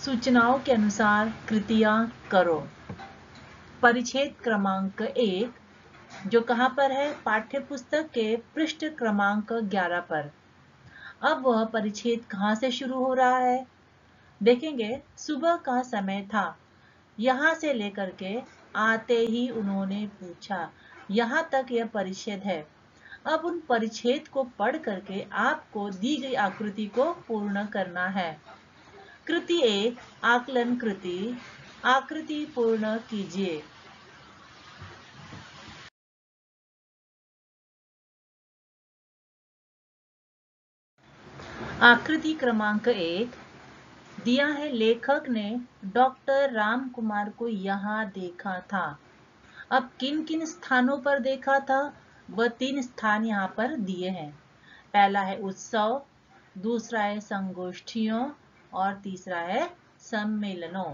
सूचनाओं के अनुसार कृतियां करो। परिच्छेद क्रमांक 1 जो कहां पर है? पाठ्य पुस्तक के पृष्ठ क्रमांक 11 पर। अब वह परिच्छेद कहां से शुरू हो रहा है? देखेंगे, सुबह का समय था। यहां से लेकर के आते ही उन्होंने पूछा, यहां तक यह परिच्छेद है। अब उन परिच्छेद को पढ़ करके आपको दी गई आकृति को पूर्ण करना है। कृति 1 आकलन कृति। आकृति पूर्ण कीजिए। आकृति क्रमांक 1 दिया है, लेखक ने डॉक्टर राम कुमार को यहाँ देखा था। अब किन किन स्थानों पर देखा था? वह 3 स्थान यहाँ पर दिए हैं। पहला है उत्सव, दूसरा है संगोष्ठियों और तीसरा है सम्मेलनों।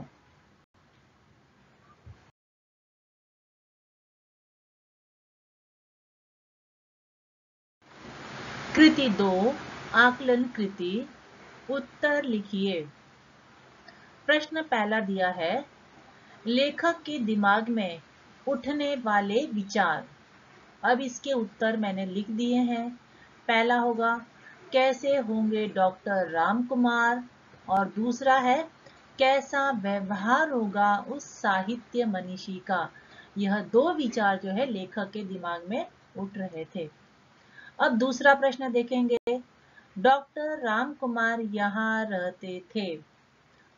कृति 2 आकलन कृति। उत्तर लिखिए। प्रश्न पहला दिया है, लेखक के दिमाग में उठने वाले विचार। अब इसके उत्तर मैंने लिख दिए हैं। पहला होगा, कैसे होंगे डॉक्टर राम कुमार, और दूसरा है, कैसा व्यवहार होगा उस साहित्य मनीषी का। यह 2 विचार जो है लेखक के दिमाग में उठ रहे थे। अब दूसरा प्रश्न देखेंगे, डॉक्टर राम कुमार यहाँ रहते थे।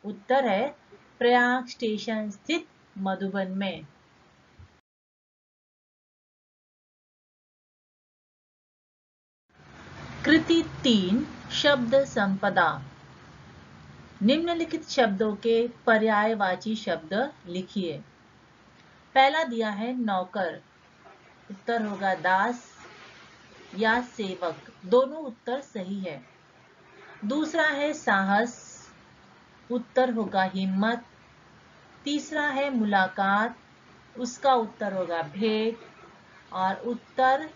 उत्तर है, प्रयाग स्टेशन स्थित मधुबन में। कृति 3 शब्द संपदा। निम्नलिखित शब्दों के पर्यायवाची शब्द लिखिए। पहला दिया है नौकर। उत्तर होगा दास या सेवक। दोनों उत्तर सही है। दूसरा है साहस। उत्तर होगा हिम्मत। तीसरा है मुलाकात। उसका उत्तर होगा भेंट। और उत्तर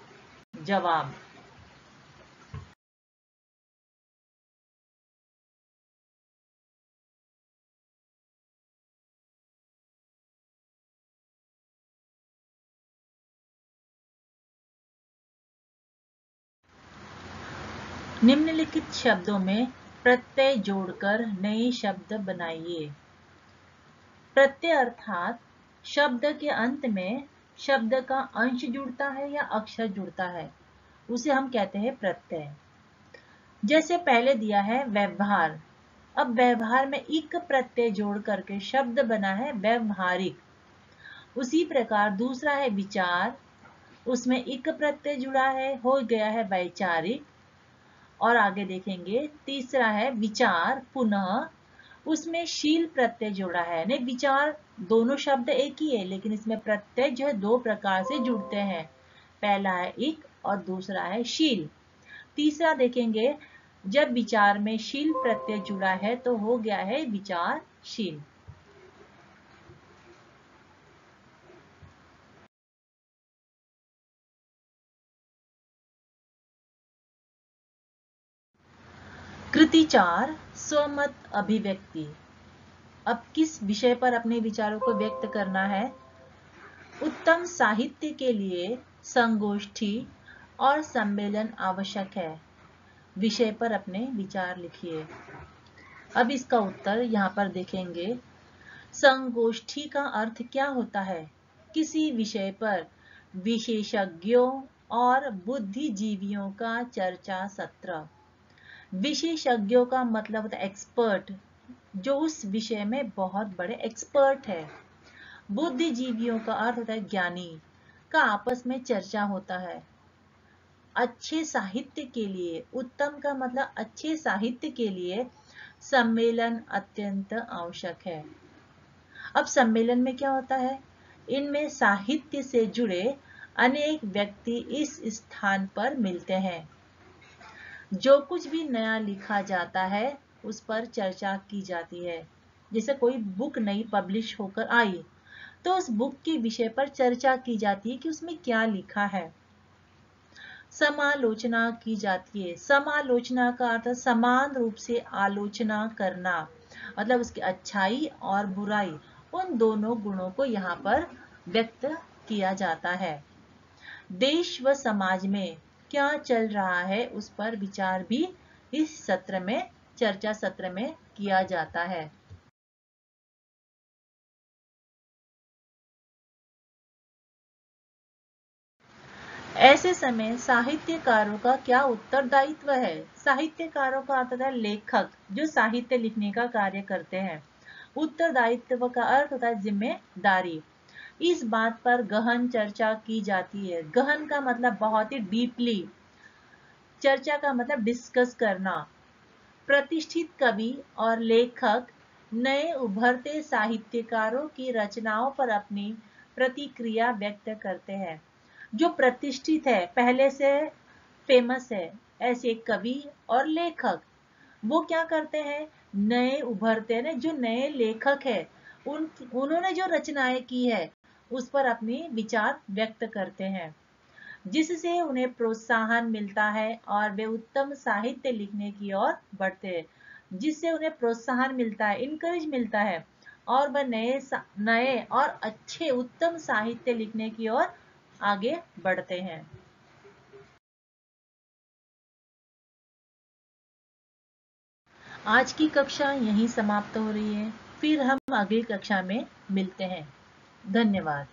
जवाब। निम्नलिखित शब्दों में प्रत्यय जोड़कर नए शब्द बनाइए। प्रत्यय अर्थात शब्द के अंत में शब्द का अंश जुड़ता है या अक्षर जुड़ता है, उसे हम कहते हैं प्रत्यय। जैसे पहले दिया है व्यवहार। अब व्यवहार में इक प्रत्यय जोड़ करके शब्द बना है व्यवहारिक। उसी प्रकार दूसरा है विचार। उसमें इक प्रत्यय जुड़ा है, हो गया है वैचारिक। और आगे देखेंगे, तीसरा है विचार पुनः। उसमें शील प्रत्यय जोड़ा है। नहीं, विचार दोनों शब्द एक ही है, लेकिन इसमें प्रत्यय जो है 2 प्रकार से जुड़ते हैं। पहला है इक और दूसरा है शील। तीसरा देखेंगे, जब विचार में शील प्रत्यय जुड़ा है तो हो गया है विचारशील। कृति 4 स्वमत अभिव्यक्ति। अब किस विषय पर अपने विचारों को व्यक्त करना है? उत्तम साहित्य के लिए संगोष्ठी और सम्मेलन आवश्यक है। विषय पर अपने विचार लिखिए। अब इसका उत्तर यहाँ पर देखेंगे। संगोष्ठी का अर्थ क्या होता है? किसी विषय पर विशेषज्ञों और बुद्धिजीवियों का चर्चा सत्र। विशेषज्ञों का मतलब होता है एक्सपर्ट, जो उस विषय में बहुत बड़े एक्सपर्ट है। बुद्धिजीवियों का अर्थ होता है ज्ञानी, का आपस में चर्चा होता है। अच्छे साहित्य के लिए, उत्तम का मतलब अच्छे साहित्य के लिए सम्मेलन अत्यंत आवश्यक है। अब सम्मेलन में क्या होता है? इनमें साहित्य से जुड़े अनेक व्यक्ति इस स्थान पर मिलते हैं। जो कुछ भी नया लिखा जाता है उस पर चर्चा की जाती है। जैसे कोई बुक नई पब्लिश होकर आई तो उस बुक के विषय पर चर्चा की जाती है कि उसमें क्या लिखा है। समालोचना की जाती है। समालोचना का अर्थ समान रूप से आलोचना करना। मतलब उसकी अच्छाई और बुराई, उन दोनों गुणों को यहाँ पर व्यक्त किया जाता है। देश व समाज में क्या चल रहा है उस पर विचार भी इस सत्र में, चर्चा सत्र में किया जाता है। ऐसे समय साहित्यकारों का क्या उत्तरदायित्व है? साहित्यकारों का अर्थ है लेखक, जो साहित्य लिखने का कार्य करते हैं। उत्तरदायित्व का अर्थ होता है जिम्मेदारी। इस बात पर गहन चर्चा की जाती है। गहन का मतलब बहुत ही डीपली, चर्चा का मतलब डिस्कस करना। प्रतिष्ठित कवि और लेखक नए उभरते साहित्यकारों की रचनाओं पर अपनी प्रतिक्रिया व्यक्त करते हैं। जो प्रतिष्ठित है, पहले से फेमस है, ऐसे कवि और लेखक, वो क्या करते हैं, नए उभरते हैं, जो नए लेखक है, उन्होंने जो रचनाएं की है उस पर अपने विचार व्यक्त करते हैं, जिससे उन्हें प्रोत्साहन मिलता है और वे उत्तम साहित्य लिखने की ओर बढ़ते हैं। जिससे उन्हें प्रोत्साहन मिलता है, इनकरेज मिलता है, और वह नए और अच्छे उत्तम साहित्य लिखने की ओर आगे बढ़ते हैं। आज की कक्षा यहीं समाप्त हो रही है। फिर हम अगली कक्षा में मिलते हैं। धन्यवाद।